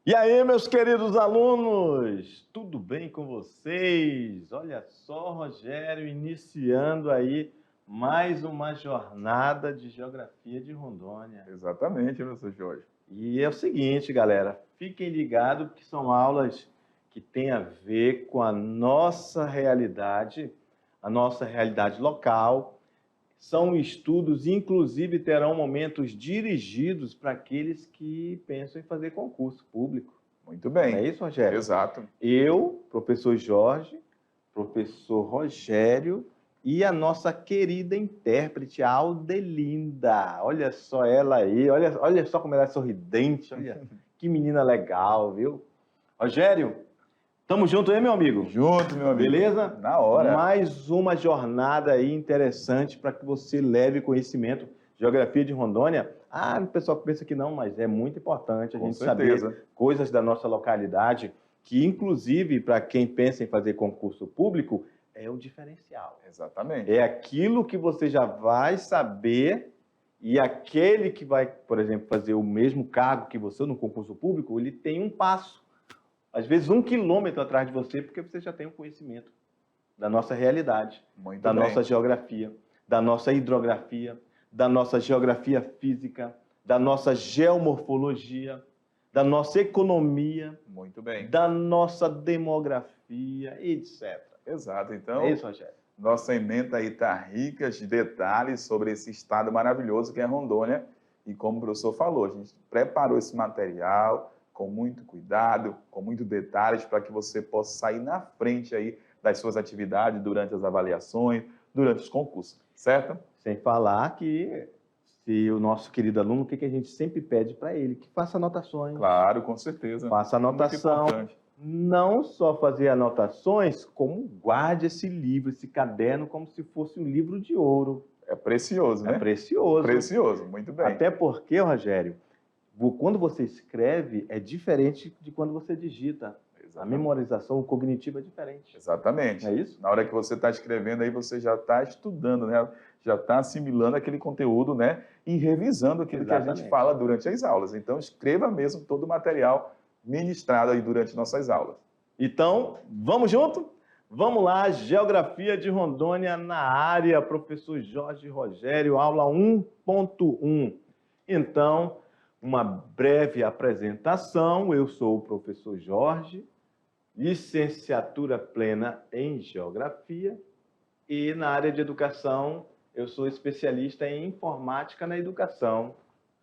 E aí, meus queridos alunos, tudo bem com vocês? Olha só, Rogério, iniciando aí mais uma jornada de Geografia de Rondônia. Exatamente, professor Jorge. E é o seguinte, galera, fiquem ligados que são aulas que têm a ver com a nossa realidade local. São estudos, inclusive terão momentos dirigidos para aqueles que pensam em fazer concurso público. Muito Não é bem. isso, Rogério? Exato. Eu, professor Jorge, professor Rogério e a nossa querida intérprete, a Aldelinda. Olha só ela aí, olha só como ela é sorridente, olha que menina legal, viu? Rogério, tamo junto aí, meu amigo? Junto, meu amigo. Beleza? Na hora. Mais uma jornada aí interessante para que você leve conhecimento. Geografia de Rondônia. Ah, o pessoal pensa que não, mas é muito importante a Com gente certeza. saber coisas da nossa localidade, que inclusive para quem pensa em fazer concurso público, é o diferencial. Exatamente. É aquilo que você já vai saber e aquele que vai, por exemplo, fazer o mesmo cargo que você no concurso público, ele tem um passo. Às vezes 1 quilômetro atrás de você, porque você já tem o conhecimento da nossa realidade, Muito da bem. nossa geografia, da nossa hidrografia, da nossa geografia física, da nossa geomorfologia, da nossa economia, Muito bem. da nossa demografia, etc. Exato. Então, É isso, Rogério? nossa ementa aí está rica de detalhes sobre esse estado maravilhoso que é Rondônia. E como o professor falou, a gente preparou esse material com muito cuidado, com muitos detalhes, para que você possa sair na frente aí das suas atividades durante as avaliações, durante os concursos, certo? Sem falar que se o nosso querido aluno, o que a gente sempre pede para ele? Que faça anotações. Claro, com certeza. Faça É muito anotação. importante. Não só fazer anotações, como guarde esse livro, esse caderno, como se fosse um livro de ouro. É precioso, né? É precioso. Precioso, muito bem. Até porque, Rogério, quando você escreve, é diferente de quando você digita. A memorização cognitiva é diferente. Exatamente. É isso? Na hora que você está escrevendo aí, você já está estudando, né? Já está assimilando aquele conteúdo, né? E revisando aquilo que a gente fala durante as aulas. Então, escreva mesmo todo o material ministrado aí durante nossas aulas. Então, vamos junto? Vamos lá, Geografia de Rondônia na área, professor Jorge Rogério, aula 1.1. Então, uma breve apresentação. Eu sou o professor Jorge, licenciatura plena em Geografia, e na área de educação eu sou especialista em Informática na Educação.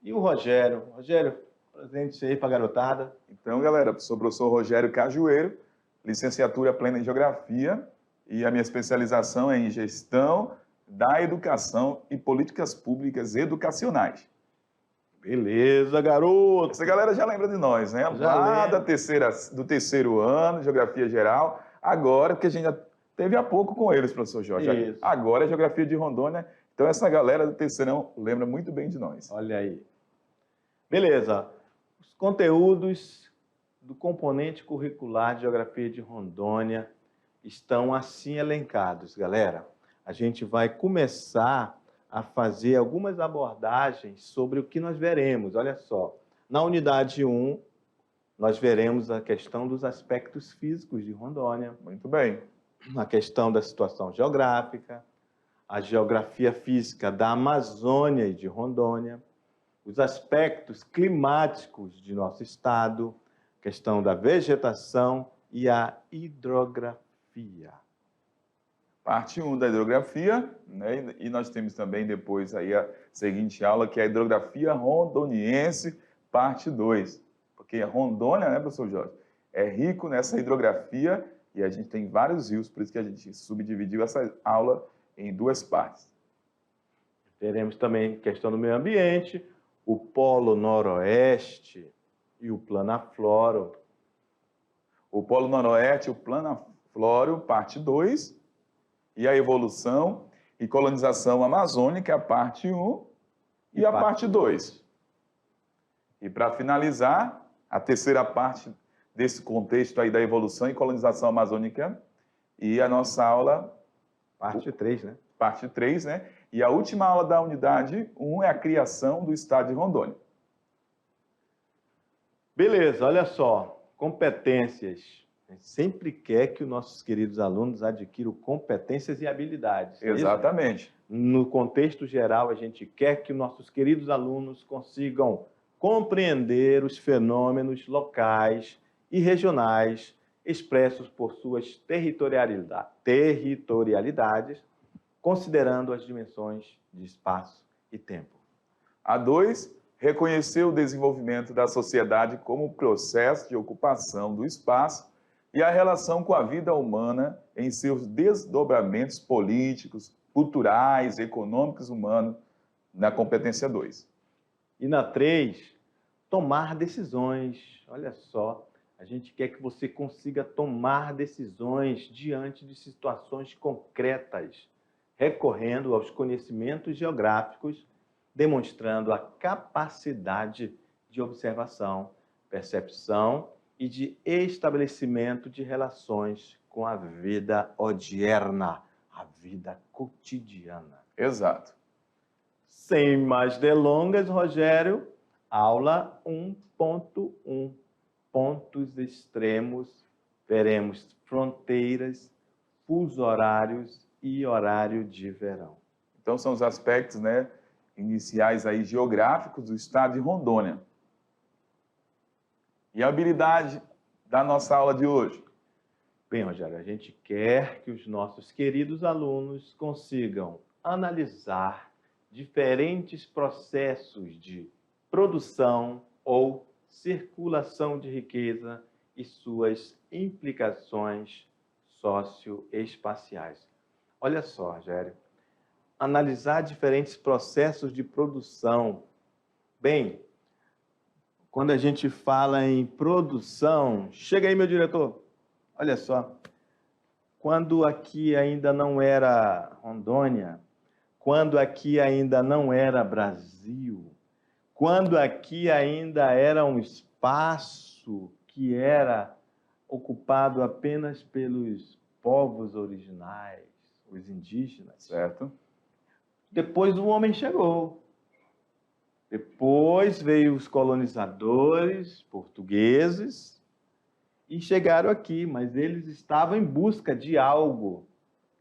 E o Rogério? Rogério, presente aí para a garotada. Então, galera, sou o professor Rogério Cajueiro, licenciatura plena em Geografia, e a minha especialização é em Gestão da Educação e Políticas Públicas Educacionais. Beleza, garoto! Essa galera já lembra de nós, né? Lá do terceiro ano, Geografia Geral. Agora, porque a gente já teve há pouco com eles, professor Jorge. Isso. Agora é Geografia de Rondônia. Então, essa galera do terceirão lembra muito bem de nós. Olha aí. Beleza. Os conteúdos do componente curricular de Geografia de Rondônia estão assim elencados, galera. A gente vai começar a fazer algumas abordagens sobre o que nós veremos. Olha só, na unidade 1, nós veremos a questão dos aspectos físicos de Rondônia. Muito bem. A questão da situação geográfica, a geografia física da Amazônia e de Rondônia, os aspectos climáticos de nosso estado, questão da vegetação e a hidrografia. Parte 1 da hidrografia, né? E nós temos também depois aí a seguinte aula, que é a hidrografia rondoniense, parte 2. Porque Rondônia, né, professor Jorge, é rico nessa hidrografia e a gente tem vários rios, por isso que a gente subdividiu essa aula em 2 partes. Teremos também questão do meio ambiente, o Polo Noroeste e o Planafloro. O Polo Noroeste, o Planafloro, parte 2. E a evolução e colonização amazônica, a parte 1 e a parte 2. E para finalizar, a terceira parte desse contexto aí da evolução e colonização amazônica e a nossa aula... Parte 3, né? Parte 3, né? E a última aula da unidade 1 é a criação do estado de Rondônia. Beleza, olha só. Competências. A gente sempre quer que os nossos queridos alunos adquiram competências e habilidades. não é isso? Exatamente. No contexto geral, a gente quer que nossos queridos alunos consigam compreender os fenômenos locais e regionais expressos por suas territorialidades, considerando as dimensões de espaço e tempo. A 2, reconhecer o desenvolvimento da sociedade como processo de ocupação do espaço e a relação com a vida humana em seus desdobramentos políticos, culturais, econômicos, humanos, na competência 2. E na 3, tomar decisões. Olha só, a gente quer que você consiga tomar decisões diante de situações concretas, recorrendo aos conhecimentos geográficos, demonstrando a capacidade de observação, percepção e de estabelecimento de relações com a vida odierna, a vida cotidiana. Exato. Sem mais delongas, Rogério, aula 1.1. Pontos extremos, veremos fronteiras, fuso horários e horário de verão. Então, são os aspectos, né, iniciais aí, geográficos do estado de Rondônia. E a habilidade da nossa aula de hoje? Bem, Rogério, a gente quer que os nossos queridos alunos consigam analisar diferentes processos de produção ou circulação de riqueza e suas implicações socioespaciais. Olha só, Rogério, analisar diferentes processos de produção. Bem, quando a gente fala em produção, chega aí, meu diretor. Olha só, quando aqui ainda não era Rondônia, quando aqui ainda não era Brasil, quando aqui ainda era um espaço que era ocupado apenas pelos povos originais, os indígenas. Certo. Depois o homem chegou. Depois veio os colonizadores portugueses e chegaram aqui, mas eles estavam em busca de algo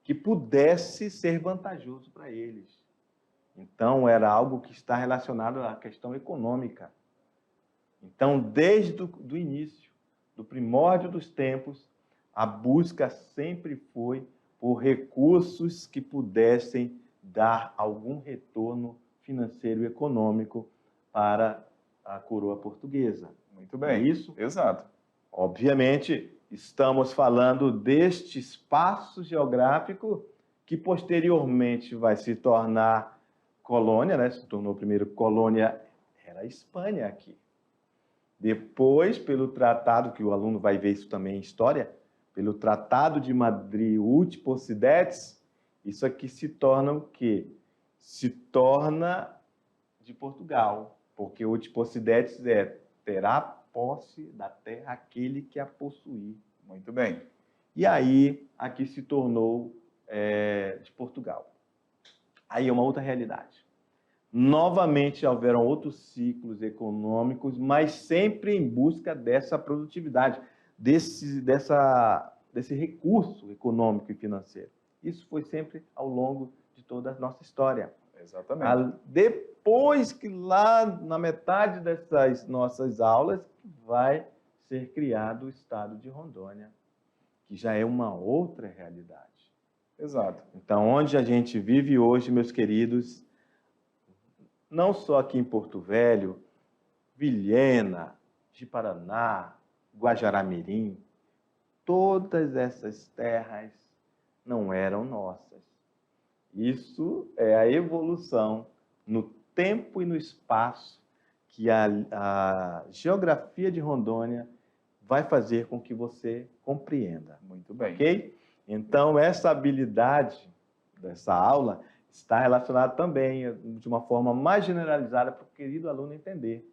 que pudesse ser vantajoso para eles. Então, era algo que está relacionado à questão econômica. Então, desde o início, do primórdio dos tempos, a busca sempre foi por recursos que pudessem dar algum retorno financeiro e econômico para a coroa portuguesa. Muito bem. É isso? Exato. Obviamente, estamos falando deste espaço geográfico que posteriormente vai se tornar colônia, né? Se tornou primeiro colônia, era a Espanha aqui. Depois, pelo tratado, que o aluno vai ver isso também em história, pelo Tratado de Madrid, Ut Possidetis, isso aqui se torna o quê? Se torna de Portugal, porque Ut Possidetis terá posse da terra aquele que a possuir. Muito bem. E aí, aqui se tornou de Portugal. Aí é uma outra realidade. Novamente houveram outros ciclos econômicos, mas sempre em busca dessa produtividade, desse recurso econômico e financeiro. Isso foi sempre ao longo de toda a nossa história. Exatamente. Depois que lá na metade dessas nossas aulas vai ser criado o estado de Rondônia, que já é uma outra realidade. Exato. Então, onde a gente vive hoje, meus queridos, não só aqui em Porto Velho, Vilhena, Ji-Paraná, Guajará-Mirim, todas essas terras não eram nossas. Isso é a evolução no tempo e no espaço que a geografia de Rondônia vai fazer com que você compreenda. Muito bem. Ok? Então, essa habilidade dessa aula está relacionada também de uma forma mais generalizada para o querido aluno entender.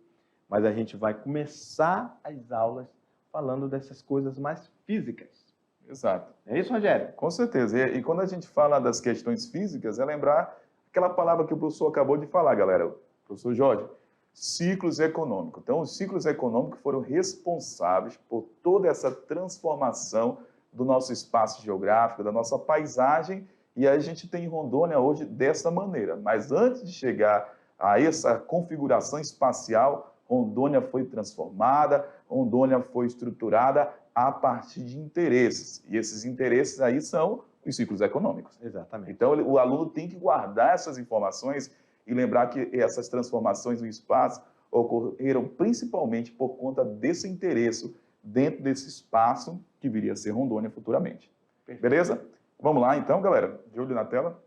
Mas a gente vai começar as aulas falando dessas coisas mais físicas. Exato. É isso, Rogério? Com certeza. E quando a gente fala das questões físicas, é lembrar aquela palavra que o professor acabou de falar, galera. O professor Jorge, ciclos econômicos. Então, os ciclos econômicos foram responsáveis por toda essa transformação do nosso espaço geográfico, da nossa paisagem, e aí a gente tem Rondônia hoje dessa maneira. Mas antes de chegar a essa configuração espacial, Rondônia foi transformada, Rondônia foi estruturada a partir de interesses. E esses interesses aí são os ciclos econômicos. Exatamente. Então, o aluno tem que guardar essas informações e lembrar que essas transformações no espaço ocorreram principalmente por conta desse interesse dentro desse espaço que viria a ser Rondônia futuramente. Perfeito. Beleza? Vamos lá então, galera. De olho na tela.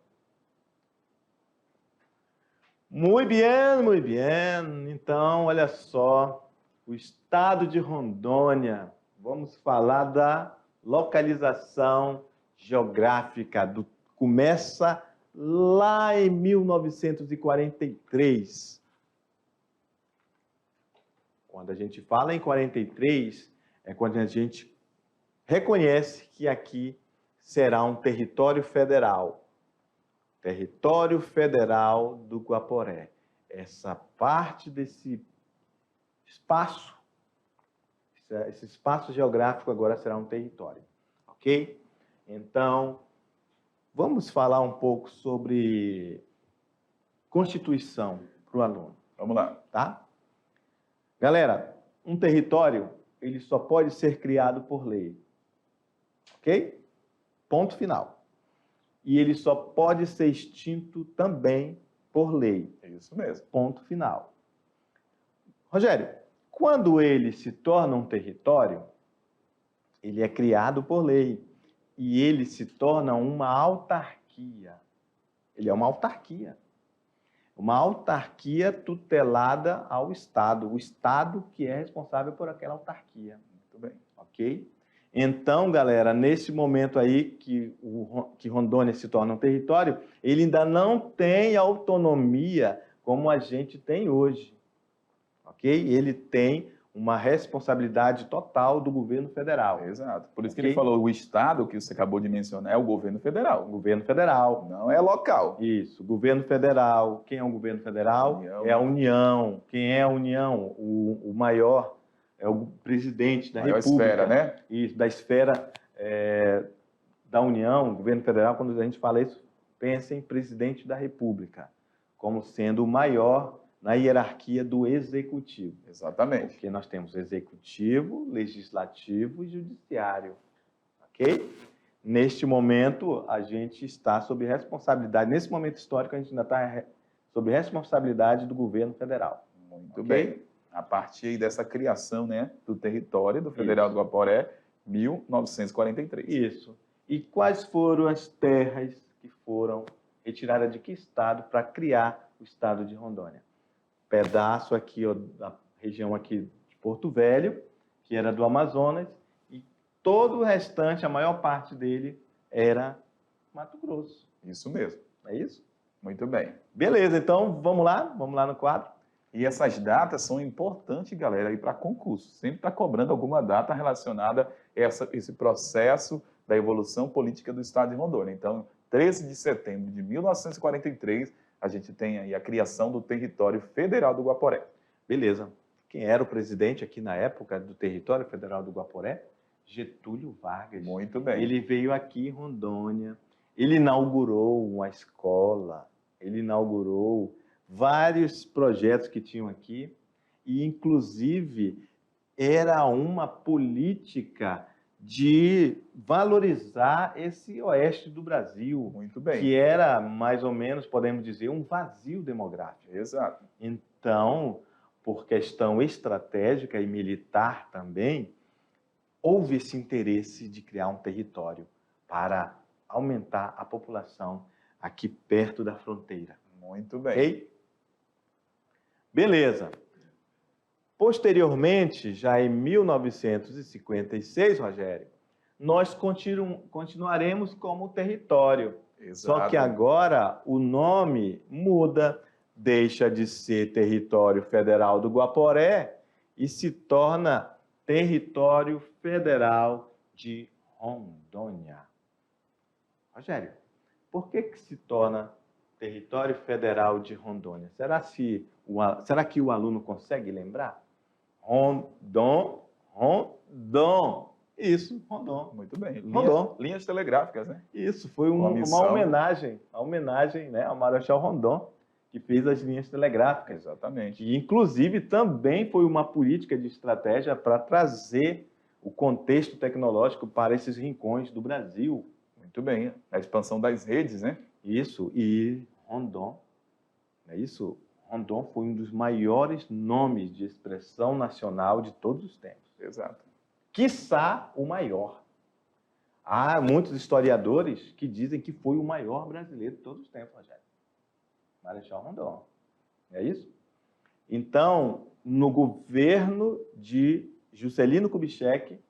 Muito bem, muito bem. Então, olha só, o estado de Rondônia. Vamos falar da localização geográfica. Começa lá em 1943. Quando a gente fala em 43, é quando a gente reconhece que aqui será um território federal. Território Federal do Guaporé. Essa parte desse espaço, esse espaço geográfico agora será um território, ok? Então, vamos falar um pouco sobre Constituição para o aluno. Vamos lá. Tá? Galera, um território, ele só pode ser criado por lei, ok? Ponto final. E ele só pode ser extinto também por lei. É isso mesmo. Ponto final. Rogério, quando ele se torna um território, ele é criado por lei e ele se torna uma autarquia. Ele é uma autarquia. Uma autarquia tutelada ao Estado. O Estado que é responsável por aquela autarquia. Muito bem. Ok? Então, galera, nesse momento aí que Rondônia se torna um território, ele ainda não tem autonomia como a gente tem hoje, ok? Ele tem uma responsabilidade total do governo federal. Exato. Por isso que Ok? ele falou, o Estado que você acabou de mencionar é o governo federal. O governo federal. Não é local. Isso, governo federal. Quem é o governo federal? União. É a União. Quem é a União? O maior é o presidente da Maior República. esfera, né? Isso, da esfera da União, governo federal. Quando a gente fala isso, pensa em presidente da República, como sendo o maior na hierarquia do executivo. Exatamente. Porque nós temos executivo, legislativo e judiciário, ok? Neste momento, a gente está sob responsabilidade, nesse momento histórico, a gente ainda está sob responsabilidade do governo federal. Muito Ok? bem. A partir aí dessa criação, né, do território do Federal do Guaporé, 1943. Isso. E quais foram as terras que foram retiradas de que estado para criar o estado de Rondônia? Pedaço aqui, ó, da região aqui de Porto Velho, que era do Amazonas, e todo o restante, a maior parte dele, era Mato Grosso. Isso mesmo. É isso? Muito bem. Beleza, então vamos lá no quadro. E essas datas são importantes, galera, para concurso. Sempre está cobrando alguma data relacionada a esse processo da evolução política do Estado de Rondônia. Então, 13 de setembro de 1943, a gente tem aí a criação do Território Federal do Guaporé. Beleza. Quem era o presidente aqui na época do Território Federal do Guaporé? Getúlio Vargas. Muito bem. Ele veio aqui em Rondônia, ele inaugurou uma escola, ele inaugurou vários projetos que tinham aqui e, inclusive, era uma política de valorizar esse oeste do Brasil, Muito bem. que era, mais ou menos, podemos dizer, um vazio demográfico. Exato. Então, por questão estratégica e militar também, houve esse interesse de criar um território para aumentar a população aqui perto da fronteira. Muito bem. Ok? Beleza. Posteriormente, já em 1956, Rogério, nós continuaremos como território. Exato. Só que agora o nome muda, deixa de ser Território Federal do Guaporé e se torna Território Federal de Rondônia. Rogério, por que se torna Território Federal de Rondônia. Será que o aluno consegue lembrar? Rondon. Isso, Rondon. Muito bem. Rondon. Linhas telegráficas, né? Isso, foi Uma uma missão. homenagem, né, ao Marechal Rondon, que fez as linhas telegráficas. Exatamente. Que, inclusive, também foi uma política de estratégia para trazer o contexto tecnológico para esses rincões do Brasil. Muito bem. A expansão das redes, né? Isso, e Rondon, não é isso? Rondon foi um dos maiores nomes de expressão nacional de todos os tempos. Exato. Quiçá o maior. Há muitos historiadores que dizem que foi o maior brasileiro de todos os tempos, Rogério. Marechal Rondon. É isso? Então, no governo de Juscelino Kubitschek,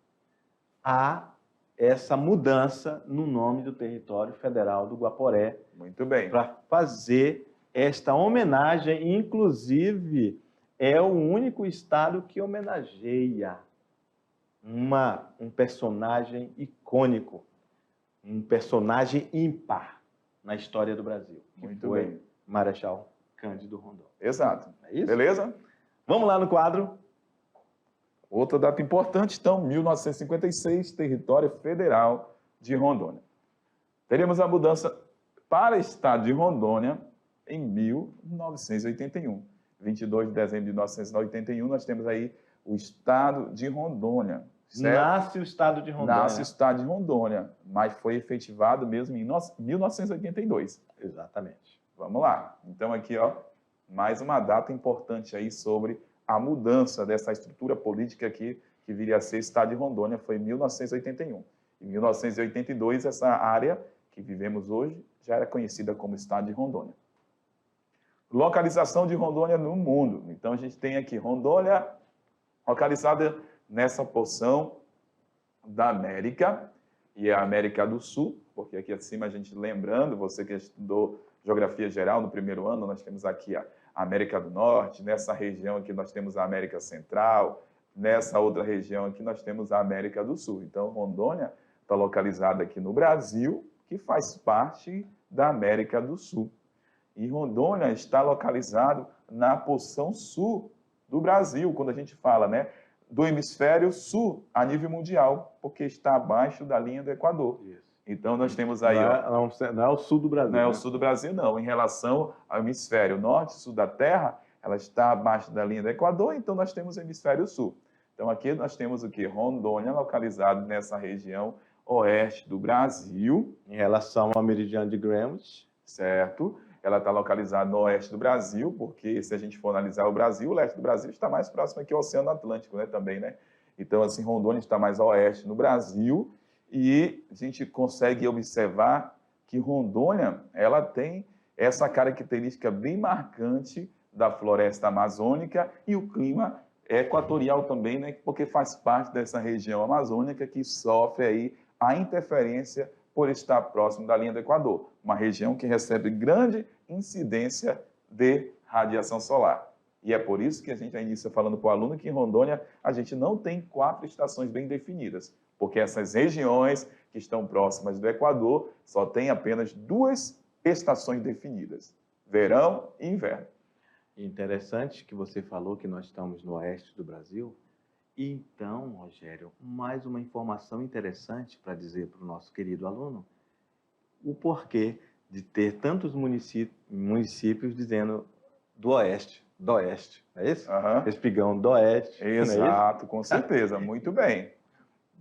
há essa mudança no nome do território federal do Guaporé. Muito bem. Para fazer esta homenagem, inclusive, é o único estado que homenageia um personagem icônico, um personagem ímpar na história do Brasil, que Muito foi bem. Marechal Cândido Rondon. Exato. É isso? Beleza? Vamos lá no quadro. Outra data importante, então, 1956, Território Federal de Rondônia. Teremos a mudança para o estado de Rondônia em 1981. 22 de dezembro de 1981, nós temos aí o estado de Rondônia. Certo? Nasce o estado de Rondônia. Nasce o estado de Rondônia, mas foi efetivado mesmo em 1982. Exatamente. Vamos lá. Então aqui, ó, mais uma data importante aí sobre a mudança dessa estrutura política aqui, que viria a ser estado de Rondônia, foi em 1981. Em 1982, essa área que vivemos hoje já era conhecida como estado de Rondônia. Localização de Rondônia no mundo. Então a gente tem aqui Rondônia localizada nessa porção da América, e é a América do Sul, porque aqui acima a gente, lembrando, você que estudou Geografia Geral no primeiro ano, nós temos aqui a América do Norte, nessa região aqui nós temos a América Central, nessa outra região aqui nós temos a América do Sul. Então, Rondônia está localizada aqui no Brasil, que faz parte da América do Sul. E Rondônia está localizado na porção sul do Brasil, quando a gente fala, né, do hemisfério sul a nível mundial, porque está abaixo da linha do Equador. Isso. Então, nós temos aí... Não é o sul do Brasil. Não é né? o sul do Brasil, não. Em relação ao hemisfério norte, sul da Terra, ela está abaixo da linha do Equador, então nós temos o hemisfério sul. Então, aqui nós temos o quê? Rondônia, localizado nessa região oeste do Brasil. Em relação ao meridiano de Greenwich. Certo? Ela está localizada no oeste do Brasil, porque se a gente for analisar o Brasil, o leste do Brasil está mais próximo aqui ao Oceano Atlântico, né, também, né? Então, assim, Rondônia está mais a oeste no Brasil, e a gente consegue observar que Rondônia, ela tem essa característica bem marcante da floresta amazônica e o clima equatorial também, né, porque faz parte dessa região amazônica que sofre aí a interferência por estar próximo da linha do Equador, uma região que recebe grande incidência de radiação solar. E é por isso que a gente inicia falando para o aluno que em Rondônia a gente não tem 4 estações bem definidas, porque essas regiões que estão próximas do Equador só tem apenas 2 estações definidas, verão e inverno. Interessante que você falou que nós estamos no oeste do Brasil. Então, Rogério, mais uma informação interessante para dizer para o nosso querido aluno o porquê de ter tantos municípios dizendo do oeste, não é isso? Espigão do oeste. Exato, com certeza, muito bem.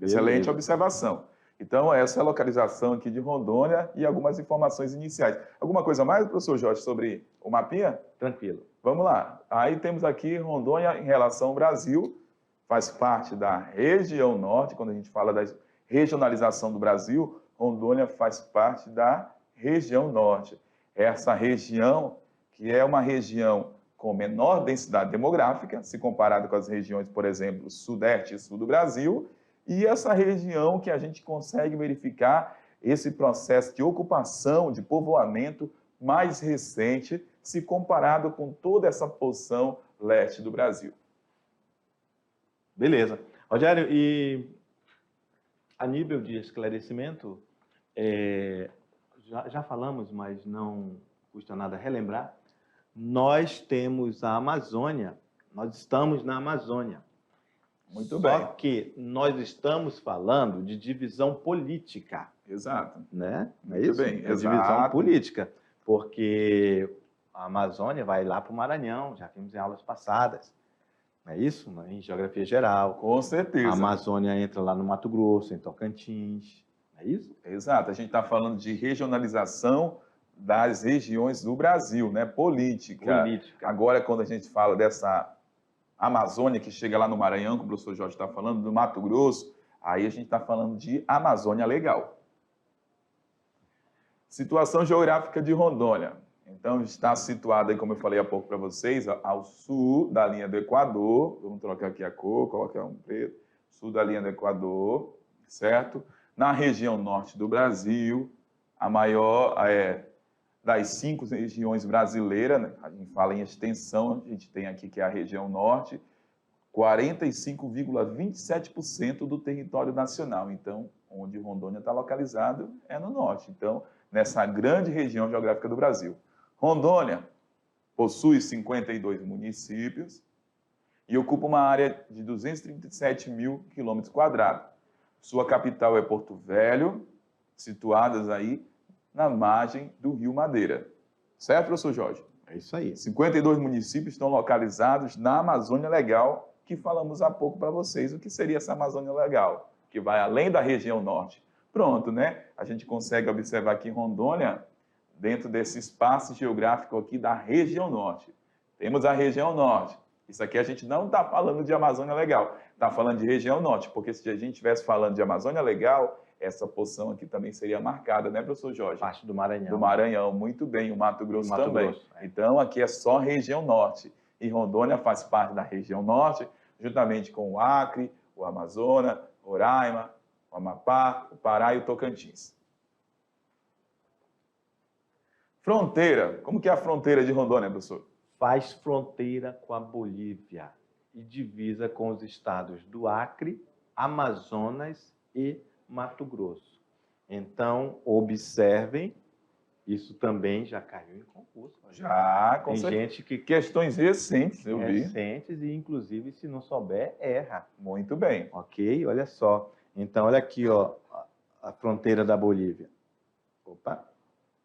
Excelente observação. Então, essa é a localização aqui de Rondônia e algumas informações iniciais. Alguma coisa mais, professor Jorge, sobre o mapinha? Tranquilo. Vamos lá. Aí temos aqui Rondônia em relação ao Brasil, faz parte da região norte, quando a gente fala da regionalização do Brasil, Rondônia faz parte da região norte. Essa região, que é uma região com menor densidade demográfica, se comparado com as regiões, por exemplo, sudeste e sul do Brasil, e essa região que a gente consegue verificar esse processo de ocupação, de povoamento mais recente, se comparado com toda essa porção leste do Brasil. Beleza. Rogério, e a nível de esclarecimento, já falamos, mas não custa nada relembrar, nós temos a Amazônia, nós estamos na Amazônia. Muito bem. Só que nós estamos falando de divisão política. Exato. Né? Não é Muito isso? bem, É divisão exato. política, porque a Amazônia vai lá para o Maranhão, já vimos em aulas passadas, não é isso? Em geografia geral. Com certeza. A Amazônia entra lá no Mato Grosso, em Tocantins, não é isso? Exato, a gente está falando de regionalização das regiões do Brasil, né? Política. Agora, quando a gente fala dessa Amazônia que chega lá no Maranhão, como o professor Jorge está falando, do Mato Grosso, aí a gente está falando de Amazônia Legal. Situação geográfica de Rondônia. Então, está situada, como eu falei há pouco para vocês, ao sul da linha do Equador. Vamos trocar aqui a cor, colocar um preto. Sul da linha do Equador, certo? Na região norte do Brasil, a maior das 5 regiões brasileiras, né? A gente fala em extensão, a gente tem aqui que é a região norte, 45,27% do território nacional. Então, onde Rondônia está localizado é no norte. Então, nessa grande região geográfica do Brasil. Rondônia possui 52 municípios e ocupa uma área de 237 mil quilômetros quadrados. Sua capital é Porto Velho, situadas aí na margem do Rio Madeira. Certo, professor Jorge? É isso aí. 52 municípios estão localizados na Amazônia Legal, que falamos há pouco para vocês. O que seria essa Amazônia Legal? Que vai além da região norte. Pronto, né? A gente consegue observar aqui em Rondônia, dentro desse espaço geográfico aqui da região norte. Temos a região norte. Isso aqui a gente não está falando de Amazônia Legal, está falando de região norte, porque se a gente estivesse falando de Amazônia Legal, essa porção aqui também seria marcada, né, professor Jorge? Parte do Maranhão. Do Maranhão, muito bem, o Mato Grosso também. Grosso, é. Então, aqui é só região norte. E Rondônia faz parte da região norte, juntamente com o Acre, o Amazonas, Roraima, o Amapá, o Pará e o Tocantins. Fronteira. Como que é a fronteira de Rondônia, professor? Faz fronteira com a Bolívia e divisa com os estados do Acre, Amazonas e Mato Grosso. Então, observem, isso também já caiu em concurso. Já, com tem certeza. gente que... Questões recentes, eu vi. Recentes e, inclusive, se não souber, erra. Muito bem. Ok? Olha só. Então, olha aqui, ó, a fronteira da Bolívia. Opa!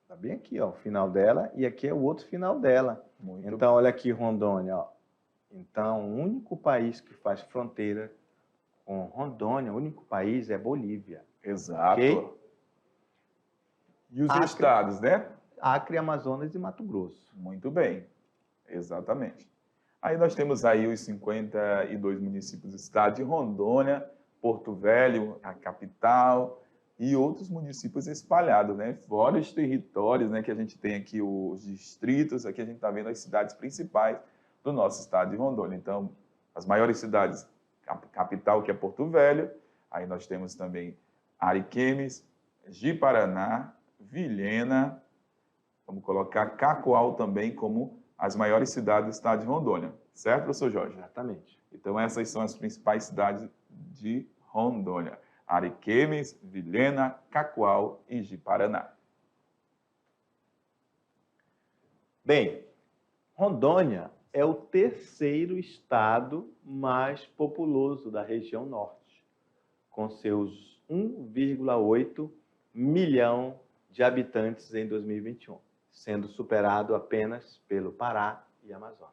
Está bem aqui, ó, o final dela, e aqui é o outro final dela. Então, olha aqui Rondônia, ó. Então, o único país que faz fronteira com Rondônia, o único país é Bolívia. Exato. Okay? E os Acre, estados, né? Acre, Amazonas e Mato Grosso. Muito bem. Exatamente. Aí nós temos aí os 52 municípios do estado de Rondônia, Porto Velho, a capital, e outros municípios espalhados, né? Fora os territórios, né, que a gente tem aqui, os distritos, aqui a gente está vendo as cidades principais do nosso estado de Rondônia. Então, as maiores cidades, a capital, que é Porto Velho, aí nós temos também Ariquemes, Ji-Paraná, Vilhena, vamos colocar Cacoal também como as maiores cidades do estado de Rondônia. Certo, professor Jorge? Exatamente. Então, essas são as principais cidades de Rondônia. Ariquemes, Vilhena, Cacoal e Ji-Paraná. Bem, Rondônia é o terceiro estado mais populoso da região norte, com seus 1,8 milhão de habitantes em 2021, sendo superado apenas pelo Pará e Amazonas.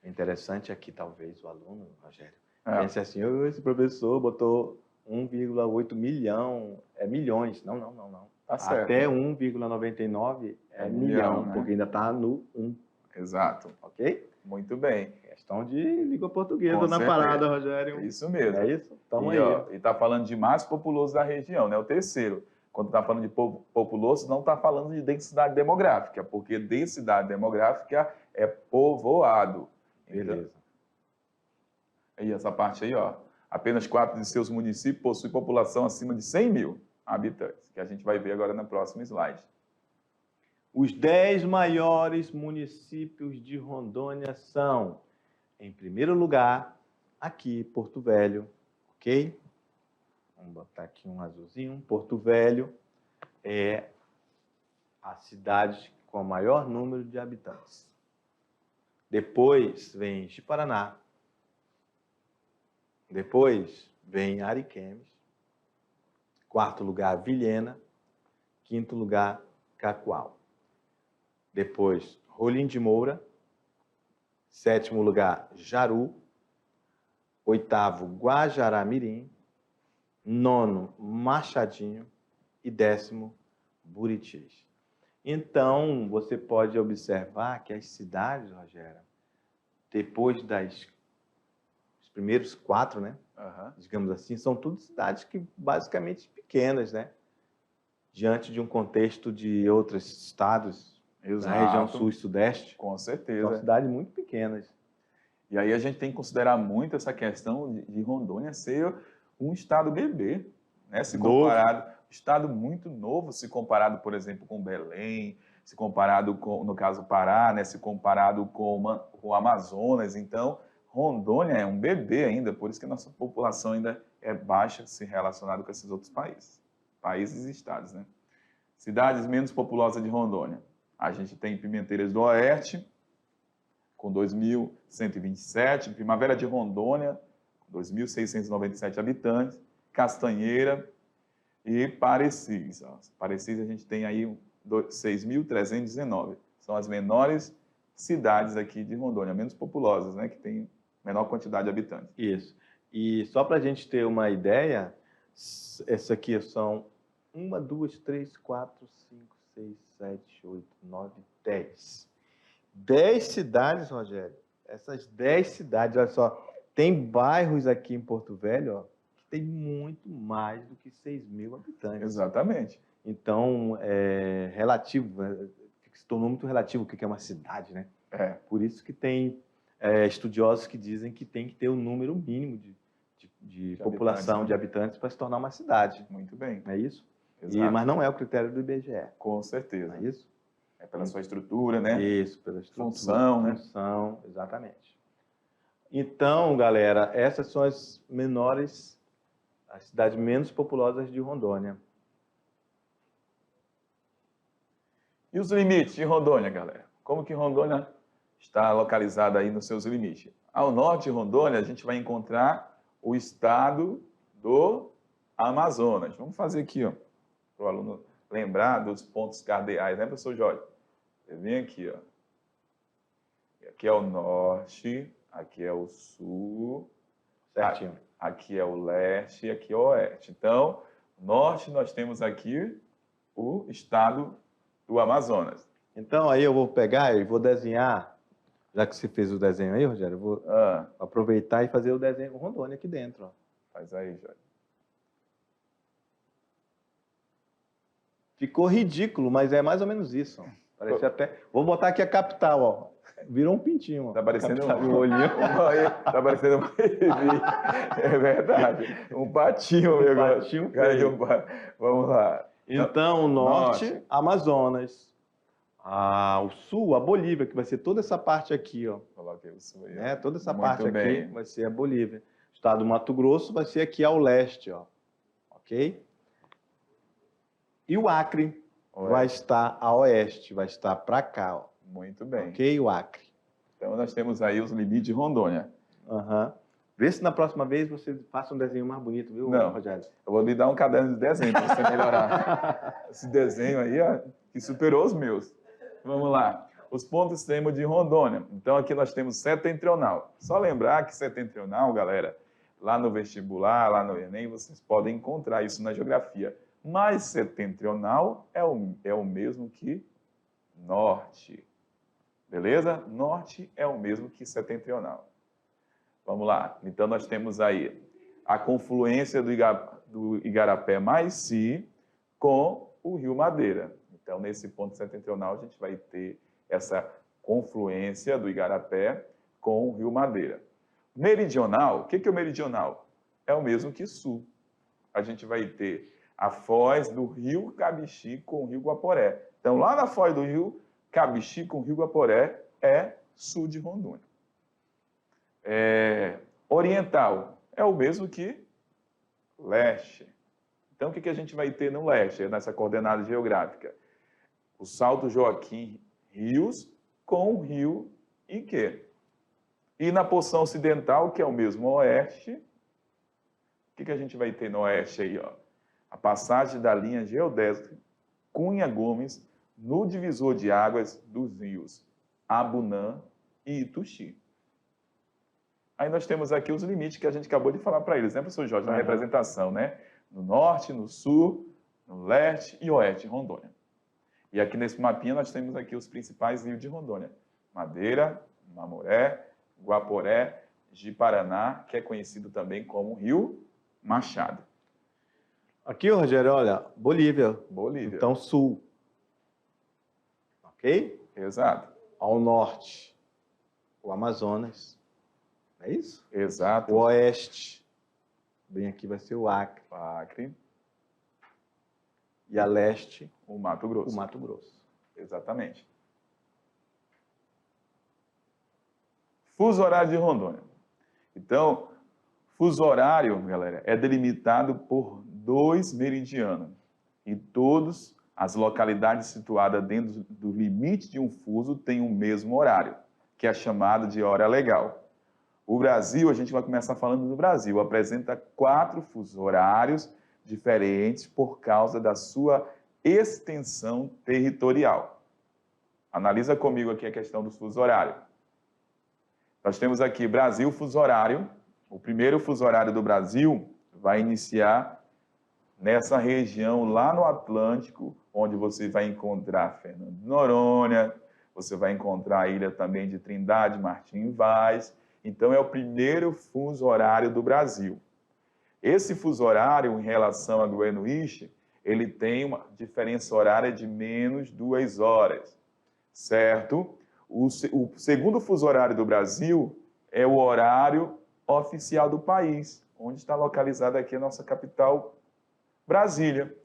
Interessante aqui, talvez, o aluno, Rogério, pense assim, esse professor botou 1,8 milhão, milhões. Não. Tá certo. Até 1,99 é milhão, né? Porque ainda está no 1. Exato. Ok? Muito bem. Questão de língua portuguesa Com na certeza. parada, Rogério. É isso mesmo. É isso? Tamo aí. E está falando de mais populoso da região, né? O terceiro. Quando está falando de populoso, não está falando de densidade demográfica, porque densidade demográfica é povoado. Beleza. E essa parte aí, ó. Apenas 4 de seus municípios possuem população acima de 100 mil habitantes, que a gente vai ver agora no próximo slide. Os 10 maiores municípios de Rondônia são, em primeiro lugar, aqui, Porto Velho, ok? Vamos botar aqui um azulzinho. Porto Velho é a cidade com o maior número de habitantes. Depois vem Ji-Paraná. Depois vem Ariquemes. Quarto lugar, Vilhena. Quinto lugar, Cacoal. Depois, Rolim de Moura. Sétimo lugar, Jaru. Oitavo, Guajará-Mirim. Nono, Machadinho. E 10º, Buritis. Então, você pode observar que as cidades, Rogério, depois os primeiros 4, né? Digamos assim, são tudo cidades que basicamente pequenas, né? Diante de um contexto de outros estados, Exato. na região sul e sudeste. Com certeza. São cidades muito pequenas. E aí a gente tem que considerar muito essa questão de Rondônia ser um estado bebê, né? Se comparado, estado muito novo, se comparado, por exemplo, com Belém, se comparado com, no caso, Pará, né? Se comparado com o Amazonas. Então, Rondônia é um bebê ainda, por isso que a nossa população ainda é baixa se relacionado com esses outros países e estados, né? Cidades menos populosas de Rondônia. A gente tem Pimenteiras do Oeste, com 2.127, Primavera de Rondônia, 2.697 habitantes, Castanheira e Parecis. Parecis a gente tem aí 6.319. São as menores cidades aqui de Rondônia, menos populosas, né, que tem menor quantidade de habitantes. Isso. E só para a gente ter uma ideia, essa aqui são 1, 2, 3, 4, 5, 6, 7, 8, 9, 10. 10 cidades, Rogério. Essas 10 cidades, olha só, tem bairros aqui em Porto Velho, ó, que tem muito mais do que 6.000 habitantes. Exatamente. Então, é relativo, se tornou muito relativo o que é uma cidade, né? Por isso que tem estudiosos que dizem que tem que ter um número mínimo de população, de habitantes, para se tornar uma cidade. Muito bem. Não é isso? Mas não é o critério do IBGE. Com certeza. Não é isso? É pela sua estrutura, né? Isso, pela estrutura. Função, né? Função, exatamente. Então, galera, essas são as cidades menos populosas de Rondônia. E os limites de Rondônia, galera? Como que Rondônia está localizada aí nos seus limites? Ao norte de Rondônia, a gente vai encontrar o estado do Amazonas. Vamos fazer aqui, ó, para o aluno lembrar dos pontos cardeais, né, professor Jorge? Você vem aqui, ó. Aqui é o norte, aqui é o sul, Certinho. Aqui é o leste, aqui é o oeste. Então, norte nós temos aqui o estado do Amazonas. Então, aí eu vou pegar e vou desenhar, já que você fez o desenho aí, Rogério, eu vou aproveitar e fazer o desenho com Rondônia aqui dentro. Ó. Faz aí, Jorge. Ficou ridículo, mas é mais ou menos isso. Ó. Parece até... Vou botar aqui a capital, ó. Virou um pintinho. Ó. Tá parecendo um olhinho. Tá parecendo um É verdade. Um patinho, meu patinho. Vamos lá. Então, o norte, Amazonas. O sul, a Bolívia, que vai ser toda essa parte aqui, ó. Coloquei o sul aí. Né? Toda essa Muito parte bem. aqui vai ser a Bolívia. O estado do Mato Grosso vai ser aqui ao leste, ó. Ok? E o Acre vai estar a oeste, vai estar para cá, ó. Muito bem. Ok, o Acre. Então, nós temos aí os limites de Rondônia. Vê se na próxima vez você faça um desenho mais bonito, viu, Não, Rogério? Eu vou lhe dar um caderno de desenho para você melhorar. Esse desenho aí, ó, que superou os meus. Vamos lá. Os pontos extremos de Rondônia. Então, aqui nós temos setentrional. Só lembrar que setentrional, galera, lá no vestibular, lá no Enem, vocês podem encontrar isso na geografia. Mas setentrional é o mesmo que norte. Beleza? Norte é o mesmo que setentrional. Vamos lá. Então, nós temos aí a confluência do Igarapé mais Si com o Rio Madeira. Então, nesse ponto setentrional, a gente vai ter essa confluência do Igarapé com o Rio Madeira. Meridional, o que é o meridional? É o mesmo que sul. A gente vai ter a foz do Rio Cabixi com o Rio Guaporé. Então, lá na foz do Rio Cabixi com o Rio Guaporé é sul de Rondônia. Oriental é o mesmo que leste. Então, o que a gente vai ter no leste, nessa coordenada geográfica? o Salto Joaquim Rios com o rio Iquê. E na porção ocidental, que é o mesmo oeste, o que a gente vai ter no oeste aí? Ó? A passagem da linha geodésica Cunha Gomes no divisor de águas dos rios Abunã e Ituxi. Aí nós temos aqui os limites que a gente acabou de falar para eles, né, professor Jorge? Na representação, né? No norte, no sul, no leste e oeste de Rondônia. E aqui nesse mapinha nós temos aqui os principais rios de Rondônia. Madeira, Mamoré, Guaporé, Ji-Paraná, que é conhecido também como Rio Machado. Aqui, Rogério, olha, Bolívia. Bolívia. Então, sul. Ok? Exato. Ao norte, o Amazonas. É isso? Exato. O oeste. Bem aqui vai ser o Acre. Acre. E a leste, o Mato Grosso. O Mato Grosso. Exatamente. Fuso horário de Rondônia. Então, fuso horário, galera, é delimitado por 2 meridianos. E todas as localidades situadas dentro do limite de um fuso têm o mesmo horário, que é chamado de hora legal. O Brasil, a gente vai começar falando do Brasil, apresenta 4 fusos horários diferentes por causa da sua extensão territorial. Analisa comigo aqui a questão do fuso horário. Nós temos aqui Brasil fuso horário. O primeiro fuso horário do Brasil vai iniciar nessa região lá no Atlântico, onde você vai encontrar Fernando de Noronha, você vai encontrar a ilha também de Trindade, Martim Vaz. Então, é o primeiro fuso horário do Brasil. Esse fuso horário, em relação a Greenwich, ele tem uma diferença horária de menos 2 horas, certo? O segundo fuso horário do Brasil é o horário oficial do país, onde está localizada aqui a nossa capital, Brasília.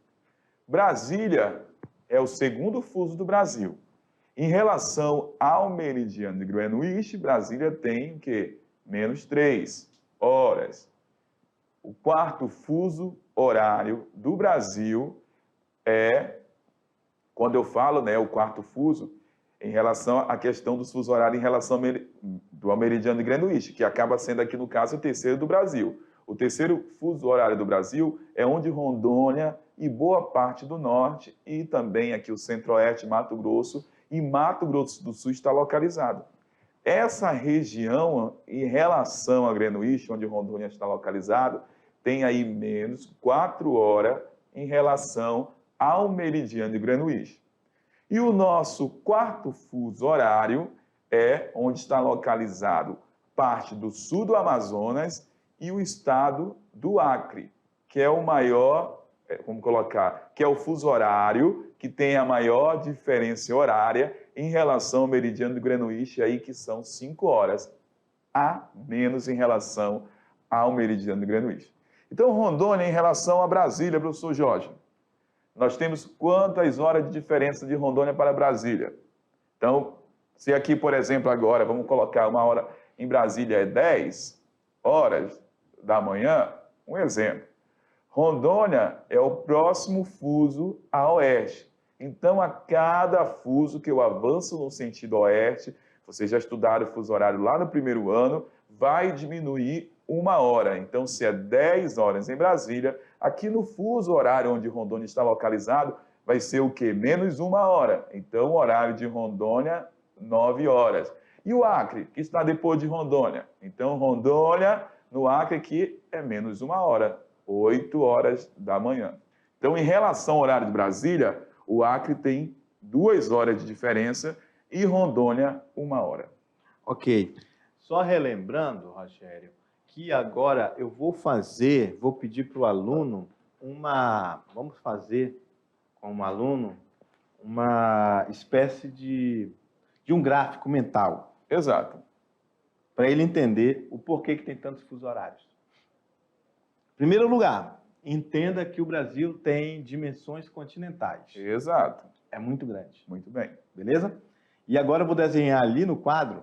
Brasília é o segundo fuso do Brasil. Em relação ao meridiano de Greenwich, Brasília tem o quê? Menos 3 horas. O quarto fuso horário do Brasil é, quando eu falo, né, o quarto fuso, em relação à questão dos fusos horários em relação ao meridiano de Greenwich, que acaba sendo aqui, no caso, o terceiro do Brasil. O terceiro fuso horário do Brasil é onde Rondônia e boa parte do norte, e também aqui o centro-oeste, Mato Grosso, e Mato Grosso do Sul está localizado. Essa região, em relação a Greenwich, onde Rondônia está localizado, tem aí menos 4 horas em relação ao meridiano de Greenwich. E o nosso quarto fuso horário é onde está localizado parte do sul do Amazonas e o estado do Acre, que é o maior, vamos colocar, que é o fuso horário que tem a maior diferença horária em relação ao meridiano de Greenwich, aí que são 5 horas a menos em relação ao meridiano de Greenwich. Então, Rondônia, em relação a Brasília, professor Jorge, nós temos quantas horas de diferença de Rondônia para Brasília? Então, se aqui, por exemplo, agora, vamos colocar uma hora em Brasília é 10 horas da manhã, um exemplo. Rondônia é o próximo fuso a oeste. Então, a cada fuso que eu avanço no sentido oeste, vocês já estudaram o fuso horário lá no primeiro ano, vai diminuir 1 hora. Então, se é 10 horas em Brasília, aqui no fuso horário onde Rondônia está localizado, vai ser o quê? Menos 1 hora. Então, o horário de Rondônia, 9 horas. E o Acre, que está depois de Rondônia? Então, Rondônia, no Acre, aqui é menos 1 hora, 8 horas da manhã. Então, em relação ao horário de Brasília, o Acre tem 2 horas de diferença e Rondônia, 1 hora. Ok. Só relembrando, Rogério, que agora eu vou pedir para o aluno vamos fazer com o aluno uma espécie de um gráfico mental. Exato. Para ele entender o porquê que tem tantos fusos horários. Em primeiro lugar, entenda que o Brasil tem dimensões continentais. Exato. É muito grande. Muito bem. Beleza? E agora eu vou desenhar ali no quadro,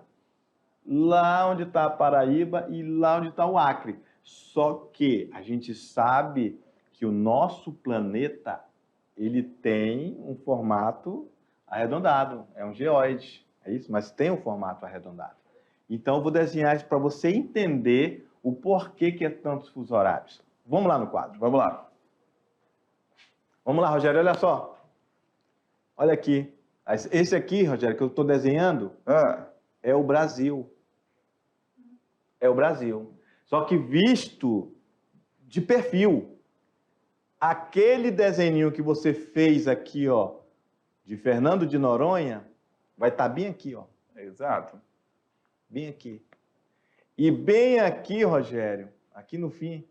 lá onde está a Paraíba e lá onde está o Acre. Só que a gente sabe que o nosso planeta, ele tem um formato arredondado, é um geóide, é isso? Mas tem um formato arredondado. Então, eu vou desenhar isso para você entender o porquê que é tantos fusos horários. Vamos lá no quadro. Vamos lá. Vamos lá, Rogério, olha só. Olha aqui. Esse aqui, Rogério, que eu estou desenhando, é o Brasil. É o Brasil. Só que visto de perfil. Aquele desenho que você fez aqui, ó, de Fernando de Noronha, vai estar bem aqui, ó. Exato. Bem aqui. E bem aqui, Rogério, aqui no fim,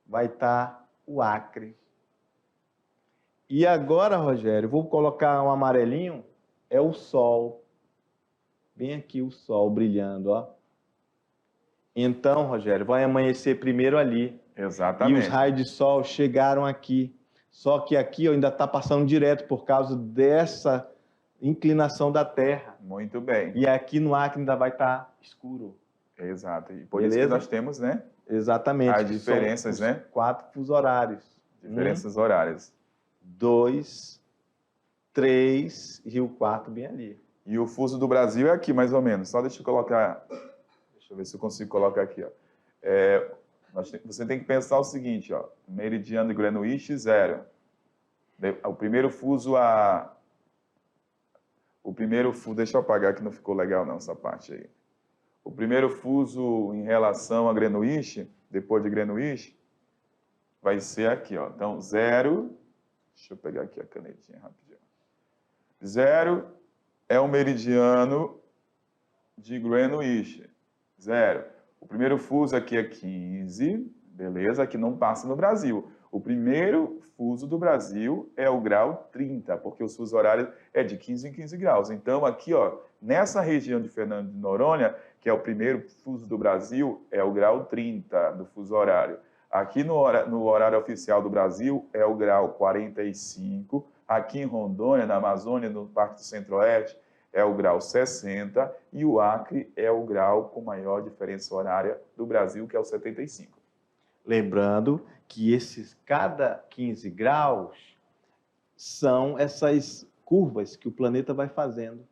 vai estar o Acre. E agora, Rogério, vou colocar um amarelinho, é o Sol. Bem aqui o Sol brilhando, ó. Então, Rogério, vai amanhecer primeiro ali. Exatamente. E os raios de sol chegaram aqui. Só que aqui ó, ainda está passando direto por causa dessa inclinação da Terra. Muito bem. E aqui no Acre ainda vai estar escuro. Exato. E por isso que nós temos, né? Exatamente. As diferenças, né? 4 fusos horários. Diferenças horárias. 2, 3 e o quarto bem ali. E o fuso do Brasil é aqui, mais ou menos. Só deixa eu colocar... Deixa eu ver se eu consigo colocar aqui, ó. Você tem que pensar o seguinte, ó. Meridiano de Greenwich, 0. O primeiro fuso deixa eu apagar que não ficou legal não, essa parte aí. O primeiro fuso em relação a Greenwich, depois de Greenwich, vai ser aqui, ó. Então, 0... Deixa eu pegar aqui a canetinha rapidinho. 0 é o meridiano de Greenwich. 0. O primeiro fuso aqui é 15, beleza? Que não passa no Brasil. O primeiro fuso do Brasil é o grau 30, porque os fusos horários é de 15 em 15 graus. Então, aqui, ó, nessa região de Fernando de Noronha, que é o primeiro fuso do Brasil, é o grau 30 do fuso horário. Aqui no horário oficial do Brasil é o grau 45. Aqui em Rondônia, na Amazônia, no Parque do Centro-Oeste, é o grau 60. E o Acre é o grau com maior diferença horária do Brasil, que é o 75. Lembrando que cada 15 graus são essas curvas que o planeta vai fazendo.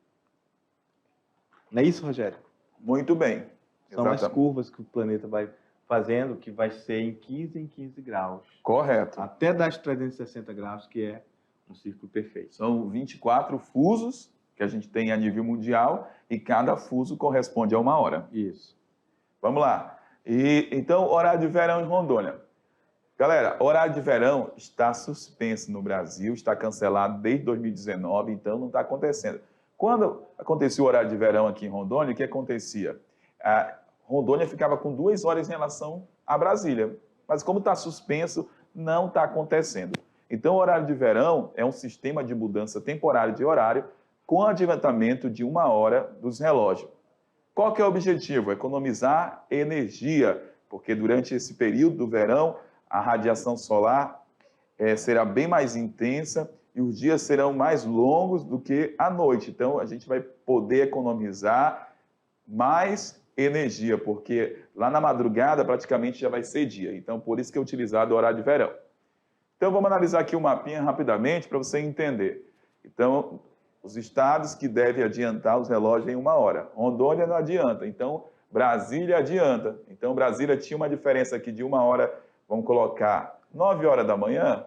Não é isso, Rogério? Muito bem. São as curvas que o planeta vai fazendo, que vai ser em 15 graus. Correto. Até das 360 graus, que é um círculo perfeito. São 24 fusos que a gente tem a nível mundial e cada fuso corresponde a 1 hora. Isso. Vamos lá. Então, horário de verão em Rondônia. Galera, horário de verão está suspenso no Brasil, está cancelado desde 2019, então não está acontecendo. Quando aconteceu o horário de verão aqui em Rondônia, o que acontecia? Rondônia ficava com 2 horas em relação a Brasília. Mas como está suspenso, não está acontecendo. Então, o horário de verão é um sistema de mudança temporária de horário com adiantamento de 1 hora dos relógios. Qual que é o objetivo? Economizar energia, porque durante esse período do verão, a radiação solar será bem mais intensa e os dias serão mais longos do que a noite. Então, a gente vai poder economizar mais energia, porque lá na madrugada praticamente já vai ser dia. Então, por isso que é utilizado o horário de verão. Então, vamos analisar aqui o mapinha rapidamente para você entender. Então, os estados que devem adiantar os relógios em 1 hora. Rondônia não adianta, então Brasília adianta. Então, Brasília tinha uma diferença aqui de 1 hora, vamos colocar 9 horas da manhã.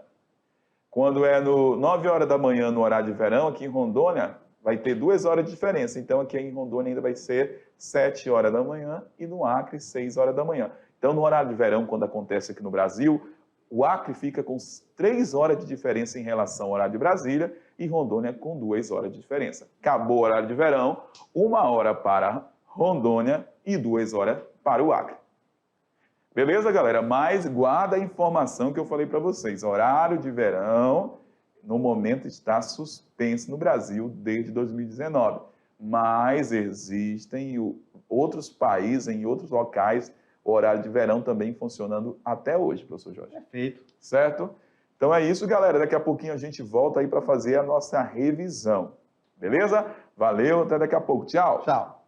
Quando é 9 horas da manhã no horário de verão, aqui em Rondônia, vai ter 2 horas de diferença. Então, aqui em Rondônia ainda vai ser 7 horas da manhã e no Acre, 6 horas da manhã. Então, no horário de verão, quando acontece aqui no Brasil, o Acre fica com 3 horas de diferença em relação ao horário de Brasília e Rondônia com 2 horas de diferença. Acabou o horário de verão, 1 hora para Rondônia e 2 horas para o Acre. Beleza, galera? Mas guarda a informação que eu falei para vocês. Horário de verão, no momento, está suspenso no Brasil desde 2019. Mas existem outros países, em outros locais, o horário de verão também funcionando até hoje, professor Jorge. Perfeito. Certo? Então é isso, galera. Daqui a pouquinho a gente volta aí para fazer a nossa revisão. Beleza? Valeu, até daqui a pouco. Tchau. Tchau.